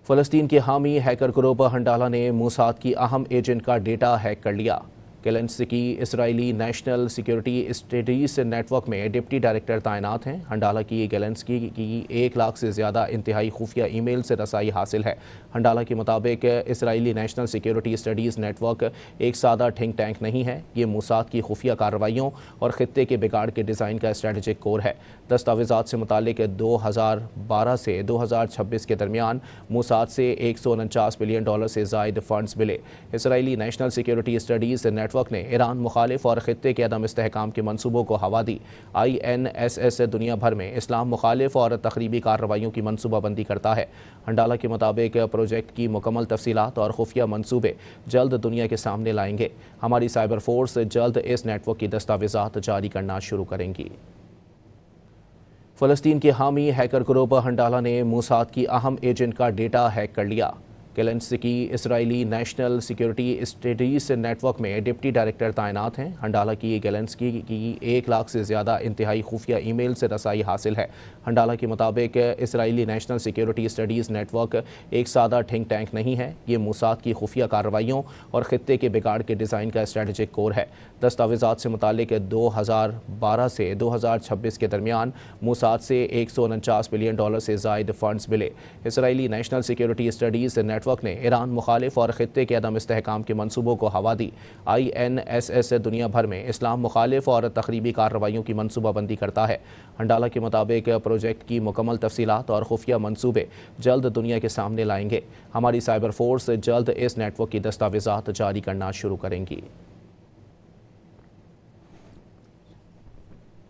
फ़लस्तीन के हामी hacker group हंडाला ने मूसाद की अहम एजेंट का डेटा हैक कर लिया। Kelensky Israeli national security studies network में डिप्टी डायरेक्टर तैनात हैं। हंडाला की केलेंस्की की 1 लाख से ज़्यादा इंतहाई खुफिया ईमेल से रसाई हासिल है। हंडाला के मुताबिक Israeli national security studies network एक सादा थिंक टैंक नहीं है, ये मूसाद की खुफिया कार्रवाइयों और खित्ते के बिगाड़ के डिज़ाइन का स्ट्रेटजिक कोर है। दस्तावेज़ात से मुतालिक 2012 से 2026 के दरमियान मूसाद से $149 बिलियन से ज़ायद फंड्स मिले। Israeli national security studies network ने ईरान मुखालिफ और खित्ते के अदम इस्तेहकाम के मंसूबों को हवा दी। INSS दुनिया भर में इस्लाम मुखालिफ और तखरीबी कार्रवाइयों की मनसूबाबंदी करता है। हंडाला के मुताबिक प्रोजेक्ट की मुकम्मल तफसीलात और खुफिया मंसूबे जल्द दुनिया के सामने लाएंगे। हमारी साइबर फोर्स जल्द इस नेटवर्क की दस्तावेज़ात जारी करना शुरू करेंगी। फ़लस्तीन के हामी हैकर ग्रुप हंडाला ने मूसाद की अहम एजेंट का डेटा हैक कर लिया। Kelensky Israeli national security studies network में डिप्टी डायरेक्टर तैनात हैं। हंडाला की केलेंस्की की 1 लाख से ज़्यादा इंतहाई खुफिया ईमेल से रसाई हासिल है। हंडाला के मुताबिक Israeli national security studies network एक सादा थिंक टैंक नहीं है, ये मूसाद की खुफिया कार्रवाइयों और खित्ते के बिगाड़ के डिज़ाइन का स्ट्रेटजिक कोर है। दस्तावेज़ात से मुतालिक 2012 से 2026 के दरमियान मूसाद से $149 बिलियन से ज़ायद फंड्स मिले। Israeli national security studies network ने ईरान मुखालिफ और खित्ते के अदम इस्तेहकाम के मंसूबों को हवा दी। INSS दुनिया भर में इस्लाम मुखालिफ और तखरीबी कार्रवाइयों की मनसूबाबंदी करता है। हंडाला के मुताबिक प्रोजेक्ट की मुकम्मल तफसीलात और खुफिया मंसूबे जल्द दुनिया के सामने लाएंगे। हमारी साइबर फोर्स जल्द इस नेटवर्क की दस्तावेज़ात जारी करना शुरू करेंगी।